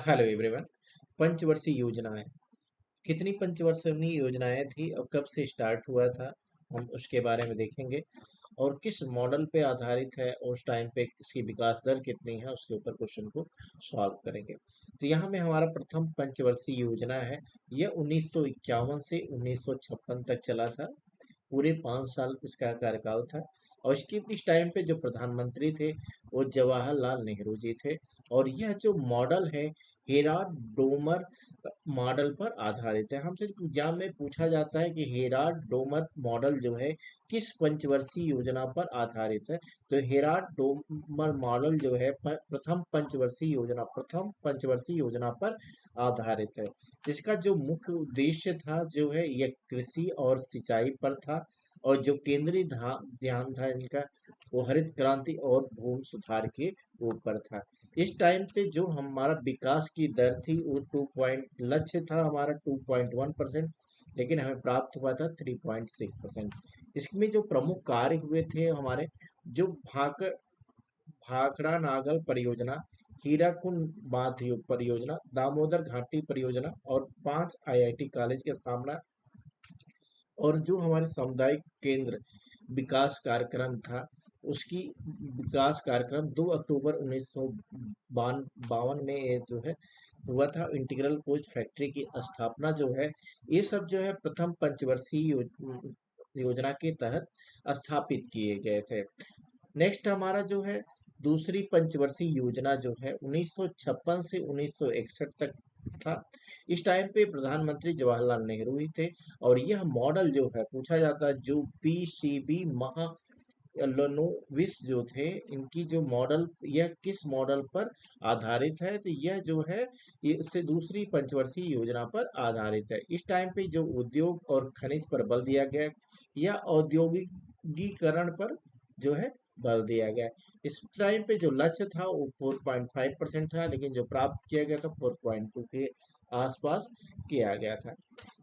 Hello everyone. पंचवर्षीय योजनाएं, कितनी पंचवर्षीय योजनाएं थी और कब से स्टार्ट हुआ था, हम उसके बारे में देखेंगे। और किस मॉडल पे आधारित है और उस टाइम पे इसकी विकास दर कितनी है, उसके ऊपर क्वेश्चन को सॉल्व करेंगे। तो यहाँ में हमारा प्रथम पंचवर्षीय योजना है। यह 1951 से 1956 तक चला था। पूरे 5 साल इसका कार्यकाल था। और इसके इस टाइम पे जो प्रधानमंत्री थे वो जवाहरलाल नेहरू जी थे। और यह जो मॉडल है हेराल्ड डोमर मॉडल पर आधारित है। हमसे एग्जाम में पूछा जाता है कि हेराल्ड डोमर मॉडल जो है किस पंचवर्षीय योजना पर आधारित है। तो हेराल्ड डोमर मॉडल जो है प्रथम पंचवर्षीय योजना पर आधारित है। इसका जो मुख्य उद्देश्य था जो है यह कृषि और सिंचाई पर था। और जो केंद्रीय ध्यान था इनका वो हरित क्रांति और भूमि सुधार के ऊपर था। इस टाइम से जो हमारा विकास की दर थी वो लक्ष्य था हमारा 2.1%, लेकिन हमें प्राप्त हुआ था 3.6%। इसमें जो प्रमुख कार्य हुए थे हमारे, जो भाखड़ा नागल परियोजना, हीराकुंड बांध परियोजना, दामोदर घाटी परियोजना और 5 IIT कॉलेज की स्थापना। और जो हमारे सामुदायिक केंद्र विकास कार्यक्रम था उसकी विकास कार्यक्रम 2 अक्टूबर 1952 में ये जो है हुआ था। इंटीग्रल कोच फैक्ट्री की स्थापना जो है ये सब जो है प्रथम पंचवर्षीय योजना के तहत स्थापित किए गए थे। नेक्स्ट हमारा जो है दूसरी पंचवर्षीय योजना जो है 1956 से 1961 तक था। इस टाइम पे प्रधानमंत्री जवाहरलाल नेहरू ही थे। और यह मॉडल जो है पूछा जाता है जो पीसीबी महालनोबिस जो थे इनकी जो मॉडल, यह किस मॉडल पर आधारित है। तो यह जो है ये इससे दूसरी पंचवर्षीय योजना पर आधारित है। इस टाइम पे जो उद्योग और खनिज पर बल दिया गया या औद्योगिकीकरण पर जो है बल दिया गया। इस टाइम पे जो लक्ष्य था वो 4.5% था, लेकिन जो प्राप्त किया गया था 4.2 के आसपास किया गया था।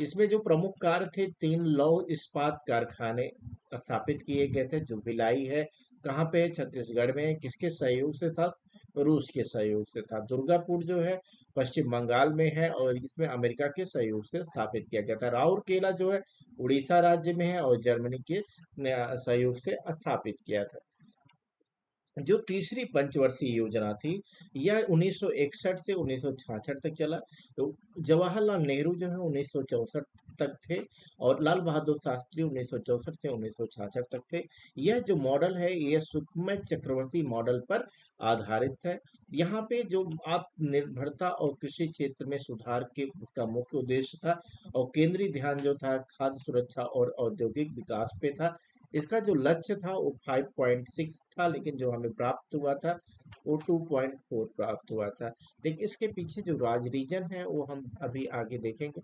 इसमें जो प्रमुख कार्य थे 3 लौह इस्पात कारखाने स्थापित किए गए थे। जो भिलाई है कहाँ पे है, छत्तीसगढ़ में है। किसके सहयोग से था, रूस के सहयोग से था। दुर्गापुर जो है पश्चिम बंगाल में है और इसमें अमेरिका के सहयोग से स्थापित किया गया था। राउरकेला जो है उड़ीसा राज्य में है और जर्मनी के सहयोग से स्थापित किया था। जो तीसरी पंचवर्षीय योजना थी यह 1961 से 1966 तक चला। तो जवाहरलाल नेहरू जो है 1964 तक थे और लाल बहादुर शास्त्री 1964 से 1966 तक थे। यह जो मॉडल है यह सुखमय चक्रवर्ती मॉडल पर आधारित है। यहाँ पे जो आत्मनिर्भरता और कृषि क्षेत्र में सुधार के उसका मुख्य उद्देश्य था। और केंद्रीय ध्यान जो था खाद्य सुरक्षा और औद्योगिक विकास पे था। इसका जो लक्ष्य था वो 5.6 था, लेकिन जो हमें प्राप्त हुआ था वो 2.4 प्राप्त हुआ था। लेकिन इसके पीछे जो राज रीजन है वो हम अभी आगे देखेंगे।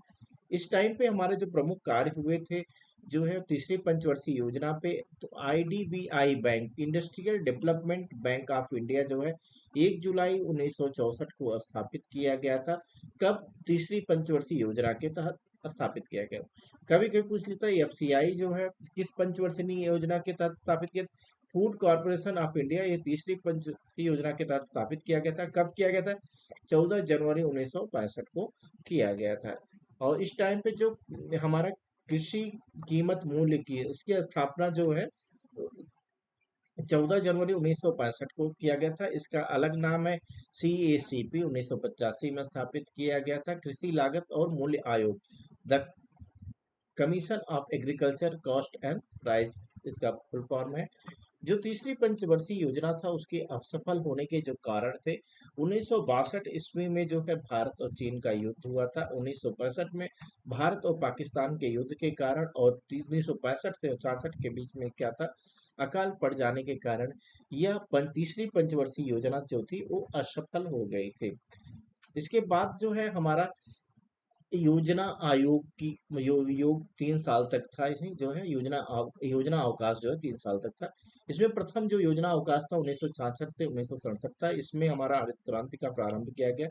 इस टाइम पे हमारे जो प्रमुख कार्य हुए थे जो है तीसरी पंचवर्षीय योजना पे, तो IDBI bank, industrial development bank of India जो है 1 जुलाई 1964 को स्थापित किया गया था। कब, तीसरी पंचवर्षीय योजना के तहत स्थापित किया गया। कभी कभी पूछ लेता है एफसीआई जो है किस पंचवर्षीय योजना के तहत स्थापित किया। फूड कॉर्पोरेशन ऑफ इंडिया ये तीसरी पंचवर्षीय योजना के तहत स्थापित किया गया था। कब किया गया था, 14 जनवरी 1965 को किया गया था। और इस टाइम पे जो हमारा कृषि कीमत मूल्य की इसकी स्थापना जो है 14 जनवरी 1965 को किया गया था। इसका अलग नाम है CACP। 1985 में स्थापित किया गया था। कृषि लागत और मूल्य आयोग, the commission of agriculture cost and price इसका फुल फॉर्म है। जो तीसरी पंचवर्षीय योजना था उसके असफल होने के जो कारण थे, 1962 ईस्वी में जो है भारत और चीन का युद्ध हुआ था। 1965 में भारत और पाकिस्तान के युद्ध के कारण और 1965 से 66 के बीच में क्या था, अकाल पड़ जाने के कारण यह तीसरी पंचवर्षीय योजना जो थी वो असफल हो गई थी। इसके बाद जो है हमारा योजना आयोग की योग 3 साल तक था। इसमें जो है योजना अवकाश जो है 3 साल तक था। इसमें प्रथम जो योजना अवकाश था 1966 से 1967 था। इसमें हमारा हरित क्रांति का प्रारंभ किया गया।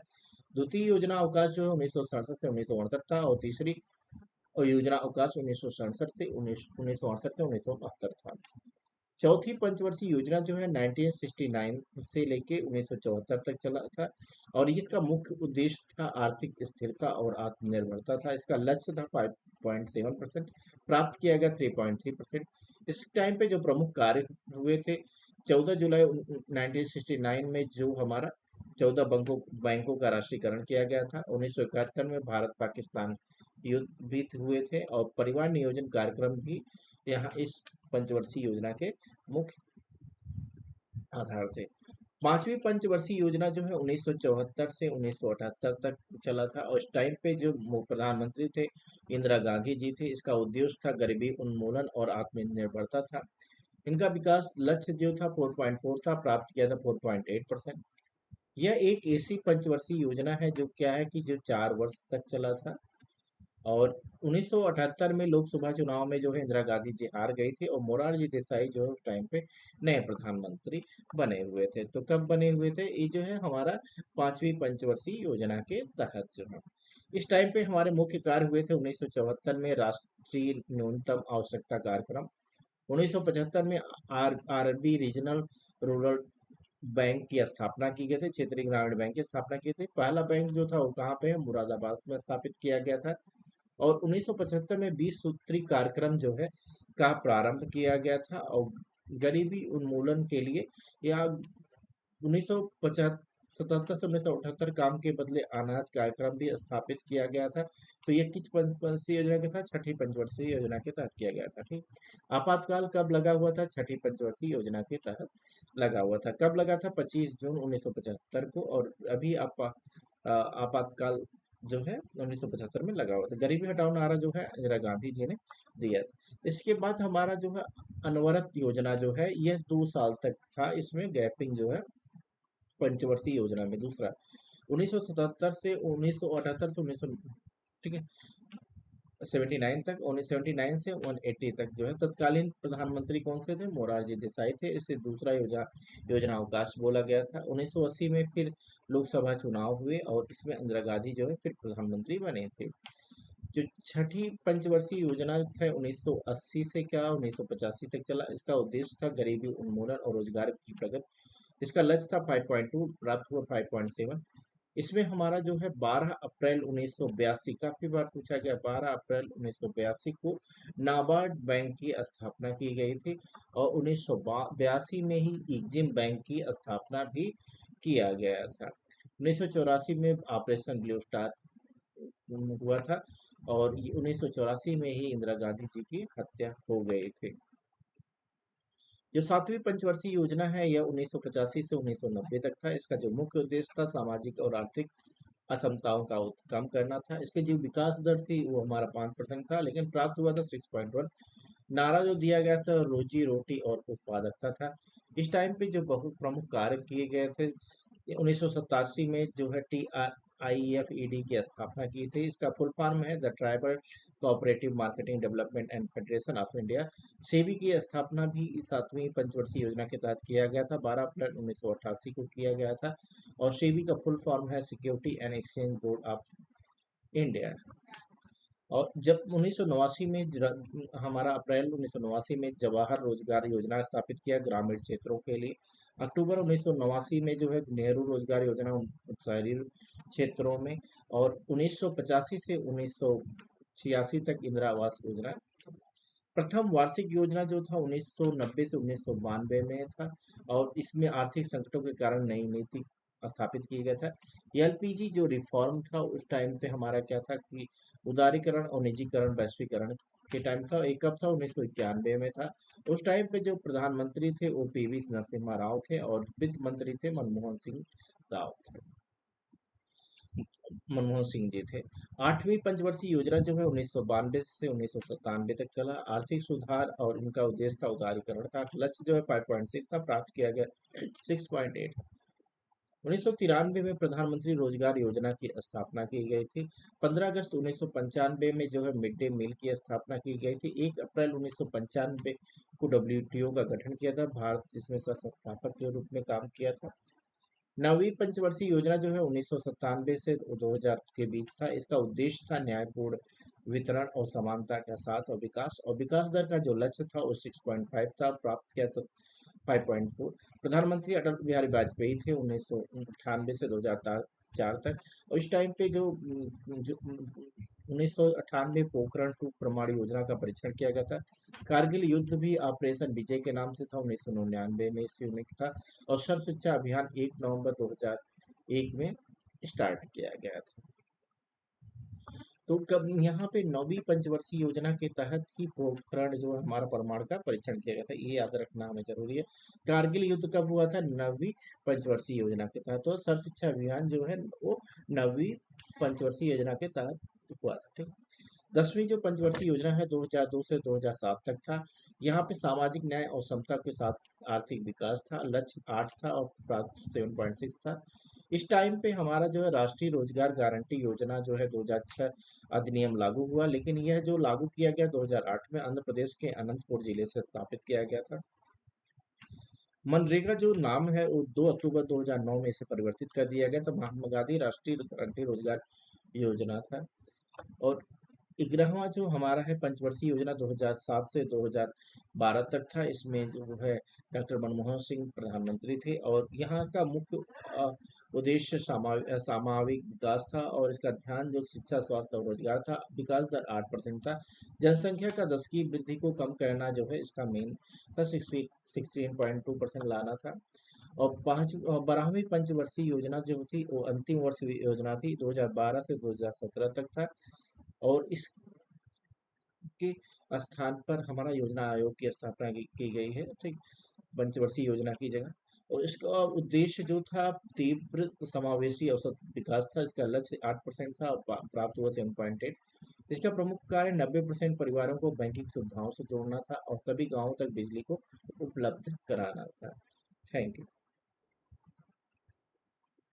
द्वितीय योजना अवकाश जो है 1967 से 1968 था। और तीसरी योजना अवकाश 1967 से 1968 से 1969 था। चौथी पंचवर्षीय योजना जो है 1969 से लेके 1974 तक चला था, और इसका मुख्य उद्देश्य था आर्थिक स्थिरता और आत्मनिर्भरता था। इसका लक्ष्य था 5.7%, प्राप्त किया गया 3.3%। इस टाइम पे जो प्रमुख कार्य हुए थे, 14 जुलाई 1969 में जो हमारा 14 बैंकों का राष्ट्रीयकरण किया गया था। 1971 में भारत पाकिस्तान युद्ध भी हुए थे, और परिवार नियोजन कार्यक्रम भी यहाँ इस पंचवर्षीय योजना के मुख्य आधार थे। पांचवी पंचवर्षीय योजना जो है 1974 से 1978 तक चला था, और इस टाइम पे जो प्रधानमंत्री थे इंदिरा गांधी जी थे। इसका उद्देश्य था गरीबी उन्मूलन और आत्मनिर्भरता था। इनका विकास लक्ष्य जो था 4.4 था, प्राप्त किया था 4.8%। यह एक ऐसी पंचवर्षीय योजना है जो क्या है कि जो 4 वर्ष तक चला था, और 1978 में लोकसभा चुनाव में जो है इंदिरा गांधी जी हार गई थी, और मोरारजी देसाई जो है उस टाइम पे नए प्रधानमंत्री बने हुए थे। तो कब बने हुए थे? ये जो है हमारा पांचवी पंचवर्षीय योजना के तहत जो है इस टाइम पे हमारे मुख्य कार्य हुए थे। 1974 में राष्ट्रीय न्यूनतम आवश्यकता कार्यक्रम, 1975 में आरबी रीजनल रूरल बैंक की स्थापना की गई थी, क्षेत्रीय ग्रामीण बैंक की स्थापना की थी। पहला बैंक जो था वो कहाँ पे है? मुरादाबाद में स्थापित किया गया था। और 1975 में 20 सूत्री कार्यक्रम जो है का प्रारंभ किया गया था, और गरीबी उन्मूलन के लिए या 1977 से 1978 काम के बदले अनाज कार्यक्रम भी स्थापित किया गया था। तो ये किस पंचवर्षीय योजना के तहत? छठी पंचवर्षीय योजना के तहत किया गया था। ठीक। आपातकाल कब लगा हुआ था? छठी पंचवर्षीय योजना के तहत लगा हुआ था। कब लगा था? 25 जून 1975 को। और अभी आपातकाल जो है 1975 में लगा हुआ था। गरीबी हटाओ नारा जो है इंदिरा गांधी जी ने दिया था। इसके बाद हमारा जो है अनवरत योजना जो है यह 2 साल तक था। इसमें गैपिंग जो है पंचवर्षीय योजना में दूसरा 1977 से 1978 से 1900, ठीक है, 79 तक, 1979 से 180 तक जो है तत्कालीन प्रधानमंत्री कौन से थे? मोरारजी देसाई थे। इसे दूसरा योजना अवकाश बोला गया था। 1980 में फिर लोकसभा चुनाव हुए, और इसमें इंदिरा गांधी जो है फिर प्रधानमंत्री बने थे। जो छठी पंचवर्षीय योजना है 1980 से क्या 1985 तक चला। इसका उद्देश्य था गरीबी उन्मूलन और रोजगार की प्रगति। इसका लक्ष्य था 5.2, प्राप्त हुआ 5.7। इसमें हमारा जो है 12 अप्रैल 1982, काफी बार पूछा गया, 12 अप्रैल 1982 को नाबार्ड बैंक की स्थापना की गई थी, और 1982 में ही एग्जिम बैंक की स्थापना भी किया गया था। 1984 में ऑपरेशन ब्लू स्टार हुआ था, और 1984 में ही इंदिरा गांधी जी की हत्या हो गई थी। जो सातवीं पंचवर्षीय योजना है यह 1985 से 1990 तक था। इसका जो मुख्य उद्देश्य था सामाजिक और आर्थिक असमताओं का कम करना था। इसकी जो विकास दर थी वो हमारा 5% था, लेकिन प्राप्त हुआ था 6.1। नारा जो दिया गया था रोजी रोटी और उत्पादकता था। इस टाइम पे जो बहुत प्रमुख कार्य किए गए थे, 1987 में जो है TIFED की स्थापना की थी। इसका फुल फॉर्म है the tribal cooperative marketing development and federation of India. SEBI की स्थापना भी इस सातवीं पंचवर्षीय योजना के तहत किया गया था, 12 अप्रैल 1988 को किया गया था। और सेबी का फुल फॉर्म है security and exchange board of India. और जब 1989 में हमारा अप्रैल 1989 में जवाहर रोजगार योजना स्थापित किया ग्रामीण क्षेत्रों के लिए। अक्टूबर 1989 में जो है नेहरू रोजगार योजना शहरी क्षेत्रों में। और 1985 से 1986 तक इंदिरा आवास योजना। प्रथम वार्षिक योजना जो था 1990 से 1992 में था, और इसमें आर्थिक संकटों के कारण नई नीति स्थापित किया गया था। एलपीजी जो रिफॉर्म था उस टाइम पे हमारा क्या था कि उदारीकरण और निजीकरण वैश्वीकरण के टाइम था। एक कब था? 1991 में था। उस टाइम पे जो प्रधानमंत्री थे वो पीवी नरसिम्हा राव थे, और वित्त मंत्री थे राव थे मनमोहन सिंह जी थे। आठवीं पंचवर्षीय योजना जो है 1992 से 1997 तक चला। आर्थिक सुधार और इनका उद्देश्य था उदारीकरण था। लक्ष्य जो है 5.6 था, प्राप्त किया गया 6.8। 1993 में प्रधानमंत्री रोजगार योजना की स्थापना की गई थी। 15 अगस्त 1995 में जो है मिड डे मील की स्थापना की गई थी। 1 अप्रैल 1995 को WTO का गठन किया था। भारत इसमें सह संस्थापक के रूप में काम किया था। नवीं पंचवर्षीय योजना जो है 1997 से 2000 के बीच था। इसका उद्देश्य था न्यायपूर्ण वितरण और समानता के साथ और विकास दर का जो लक्ष्य था वो 6.5 था, प्राप्त किया तो 5.4। प्रधानमंत्री अटल बिहारी वाजपेयी थे 1998 से 2004 तक। और इस टाइम पे जो 1998 पोखरण टू परमाणु योजना का परीक्षण किया गया था। कारगिल युद्ध भी ऑपरेशन विजय के नाम से था, 1999 में इस यूनिट था। और सर्व शिक्षा अभियान 1 नवंबर 2001 में स्टार्ट किया गया था। तो कब यहाँ पे नौवीं पंचवर्षीय योजना के तहत ही पोखरण जो है हमारा परमाणु का परीक्षण किया गया था, ये याद रखना हमें जरूरी है। कारगिल युद्ध कब हुआ था? नौवीं पंचवर्षीय योजना के तहत। तो सर्व शिक्षा अभियान जो है वो नौवीं पंचवर्षीय योजना के तहत हुआ था। ठीक। 10वीं जो पंचवर्षीय योजना है 2002 से 2007 तक था। यहाँ पे सामाजिक न्याय और समता के साथ आर्थिक विकास था। लक्ष्य 8 था और प्राप्त 7.6 था। इस टाइम पे हमारा जो है राष्ट्रीय रोजगार गारंटी योजना जो है 2006 अधिनियम लागू हुआ, लेकिन यह जो लागू किया गया 2008 में आंध्र प्रदेश के अनंतपुर जिले से स्थापित किया गया था। मनरेगा जो नाम है वो 2 अक्टूबर 2009 में इसे परिवर्तित कर दिया गया था, महात्मा गांधी राष्ट्रीय गारंटी रोजगार योजना था। और 11वां जो हमारा है पंचवर्षीय योजना 2007 से 2012 तक था। इसमें जो है डॉक्टर मनमोहन सिंह प्रधानमंत्री थे और यहाँ का मुख्य उद्देश्य सामाजिक विकास था और इसका ध्यान जो शिक्षा, स्वास्थ्य और रोजगार था। विकास दर 8% था। जनसंख्या का 10 की वृद्धि को कम करना जो है इसका मेन था, 16.2% लाना था। और 12वीं पंचवर्षीय योजना जो थी वो अंतिम वर्ष योजना थी, 2012 से 2017 तक था। और इसके स्थान पर हमारा योजना आयोग की स्थापना की गई है, ठीक, पंचवर्षीय योजना की जगह। और इसका उद्देश्य जो था तीव्र समावेशी औसत विकास था। इसका लक्ष्य 8% था और प्राप्त हुआ 7.8। इसका प्रमुख कार्य 90% परिवारों को बैंकिंग सुविधाओं से जोड़ना था और सभी गांवों तक बिजली को उपलब्ध कराना था। Thank you.